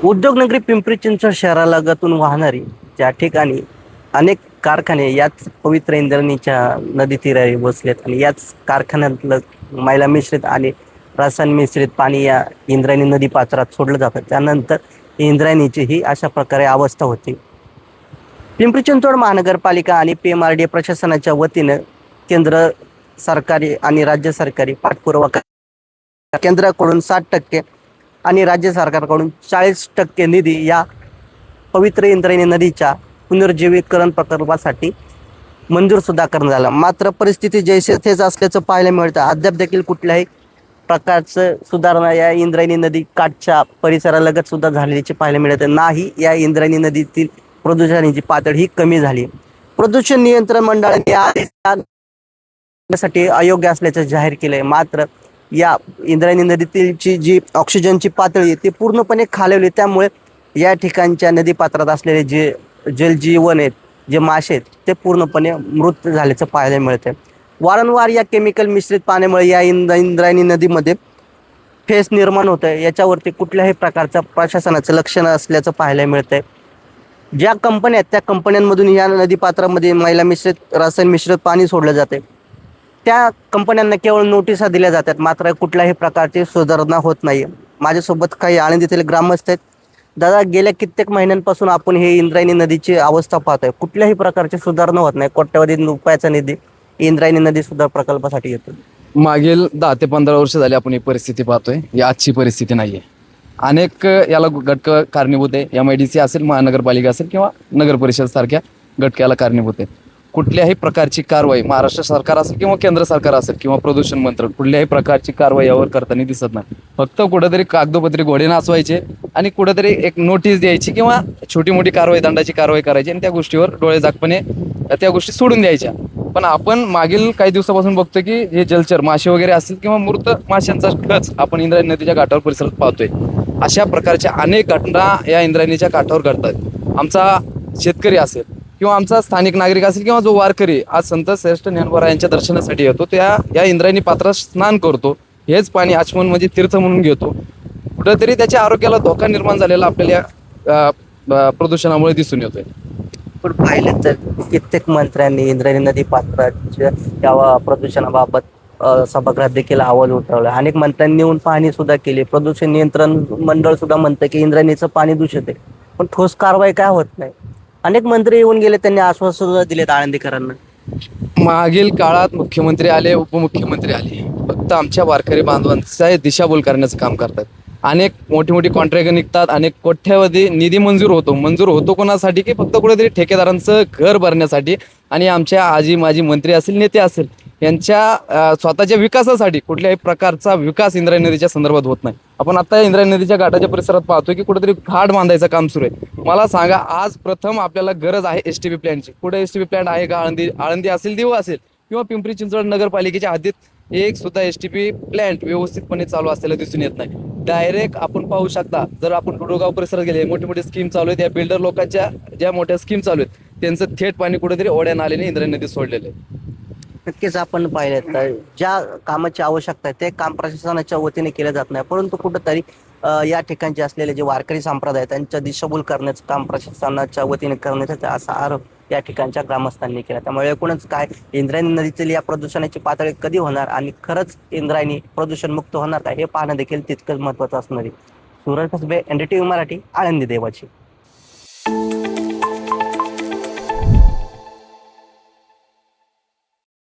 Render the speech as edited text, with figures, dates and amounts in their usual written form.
उद्योगनगरी पिंपरी चिंचवड शहरालगतून वाहणारी ज्या ठिकाणी अनेक कारखाने याच पवित्र इंद्रायणीच्या नदी तीरारी बसलेत आणि याच कारखान्यातलं मैला मिश्रित आणि रसायन मिश्रित पाणी या इंद्रायणी नदी पात्रात सोडलं जातं. त्यानंतर इंद्रायणीची ही अशा प्रकारे अवस्था होती. पिंपरी चिंचवड महानगरपालिका आणि PMRD प्रशासनाच्या वतीनं केंद्र सरकारी आणि राज्य सरकारी पाठपुरावा केंद्राकडून 60% आणि राज्य सरकारकडून 40% निधी या पवित्र इंद्रायणी नदीच्या पुनर्जीवीकरण प्रकल्पासाठी मंजूर सुद्धा करण्यात आला. मात्र परिस्थिती जैसे थेच असल्याचं पाहायला मिळतं. अद्याप देखील कुठल्याही प्रकारचं सुधारणा या इंद्रायणी नदी काठच्या परिसरालगत सुद्धा झालेली पाहायला मिळत नाही. या इंद्रायणी नदीतील प्रदूषणाची पातळी ही कमी झाली. प्रदूषण नियंत्रण मंडळाने यासाठी अयोग्य असल्याचं जाहीर केलंय. मात्र या इंद्रायणी नदीतील जी ऑक्सिजनची पातळी आहे ती पूर्णपणे खालवली. त्यामुळे या ठिकाणच्या नदीपात्रात असलेले जे जलजीवन आहेत, जे मासे आहेत ते पूर्णपणे मृत झाल्याचं पाहायला मिळतंय. वारंवार या केमिकल मिश्रित पाण्यामुळे या इंद्रायणी नदीमध्ये फेस निर्माण होत आहे. याच्यावरती कुठल्याही प्रकारचं प्रशासनाचं लक्ष नसल्याचं पाहायला मिळतंय. ज्या कंपन्या आहेत त्या कंपन्यांमधून या नदीपात्रामध्ये मैला मिश्रित रसायन मिश्रित पाणी सोडलं जाते. त्या कंपन्यांना केवळ नोटिसा दिल्या जातात, मात्र कुठल्याही प्रकारची सुधारणा होत नाही. माझ्यासोबत काही आळंदीतील ग्रामस्थ आहेत. दादा, गेल्या कित्येक महिन्यांपासून आपण हे इंद्रायणी नदीची अवस्था पाहतोय. कुठल्याही प्रकारची सुधारणा होत नाही. कोट्यवधी रुपयाचा निधी इंद्रायणी नदी सुधार प्रकल्पासाठी येतो. मागील 10 ते 15 वर्ष झाली आपण ही परिस्थिती पाहतोय. ही आजची परिस्थिती नाहीये. अनेक याला घटक कारणीभूत आहे. MIDC असेल, महानगरपालिका असेल किंवा नगर परिषद सारख्या घटकाला कारणीभूत आहे. कुठल्याही प्रकारची कारवाई महाराष्ट्र सरकार असेल किंवा केंद्र सरकार असेल किंवा प्रदूषण मंत्र कुठल्याही प्रकारची कारवाई यावर करताना दिसत नाही. फक्त कुठेतरी कागदोपत्री घोडे नाचवायचे आणि कुठेतरी एक नोटीस द्यायची किंवा छोटी मोठी कारवाई, दंडाची कारवाई करायची आणि त्या गोष्टीवर डोळे झाकपणे त्या गोष्टी सोडून द्यायच्या. पण आपण मागील काही दिवसापासून बघतोय की हे जलचर मासे वगैरे असतील किंवा मृत माशांचा खच आपण इंद्रायणी नदीच्या काठावर परिसरात पाहतोय. अशा प्रकारच्या अनेक घटना या इंद्रायणीच्या काठावर घडतात. आमचा शेतकरी असेल किंवा आमचा स्थानिक नागरिक असेल किंवा जो वारकरी आज संत श्रेष्ठ ज्ञानोबा यांच्या दर्शनासाठी येतो, त्या या इंद्रायणी पात्रात स्नान करतो, हेच पाणी आचमन म्हणजे तीर्थ म्हणून घेतो. कुठेतरी त्याच्या आरोग्याला धोका निर्माण झालेला आपल्याला प्रदूषणामुळे दिसून येतोय. पण पाहिलं तर कित्येक मंत्र्यांनी इंद्रायणी नदी पात्राच्या या प्रदूषणाबाबत सभागृहात देखील आवाज उठवला. अनेक मंत्र्यांनी येऊन पाहणी सुद्धा केली. प्रदूषण नियंत्रण मंडळ सुद्धा म्हणतं की इंद्रायणीचं पाणी दूषित आहे, पण ठोस कारवाई काय होत नाही. अनेक मंत्री येऊन गेले, त्यांनी आश्वासन सुद्धा दिलेत आळंदीकरांना. मागील काळात मुख्यमंत्री आले, उपमुख्यमंत्री आले, फक्त आमच्या वारकरी बांधवांचा दिशाभूल करण्याचं काम करतात. अनेक मोठी मोठी कॉन्ट्रॅक्ट निघतात, अनेक कोट्यावधी निधी मंजूर होतो कोणासाठी की फक्त कुठेतरी ठेकेदारांचं घर भरण्यासाठी आणि आमच्या आजी माजी मंत्री असेल, नेते असेल यांच्या स्वतःच्या विकासासाठी. कुठल्याही प्रकारचा विकास इंद्रायणी नदीच्या संदर्भात होत नाही. आपण आता इंद्रायणी नदीच्या घाटाच्या परिसरात पाहतोय की कुठेतरी घाट बांधायचं काम सुरू आहे. मला सांगा, आज प्रथम आपल्याला गरज आहे STP प्लॅनची. कुठे STP प्लॅन आहे का? आळंदी असेल, देऊ असेल किंवा पिंपरी चिंचवड नगरपालिकेच्या हद्दीत एक सुद्धा STP प्लॅन्ट व्यवस्थितपणे चालू असलेलं दिसून येत नाही. डायरेक्ट आपण पाहू शकता, जर आपण डोडोगाव परिसरात गेले, मोठी मोठी स्कीम चालू आहेत. या बिल्डर लोकांच्या ज्या मोठ्या स्कीम चालू आहेत त्यांचं थेट पाणी कुठेतरी ओढ्या नाल्याने इंद्रायणी नदीत सोडलेलं आहे. नक्कीच आपण पाहिलं तर ज्या कामाची आवश्यकता आहे ते काम प्रशासनाच्या वतीने केलं जात नाही, परंतु कुठंतरी या ठिकाणचे असलेले जे वारकरी संप्रदाय त्यांच्या दिशाभूल करण्याचं काम प्रशासनाच्या वतीने करण्याचा असा आरोप या ठिकाणच्या ग्रामस्थांनी केला. त्यामुळे एकूणच काय, इंद्रायणी नदीतील या प्रदूषणाची पातळी कधी होणार आणि खरंच इंद्रायणी प्रदूषण मुक्त होणार का हे पाहणं देखील तितकंच महत्त्वाचं असणार आहे. सूरज कसबे, NDTV मराठी, आळंदी देवाची.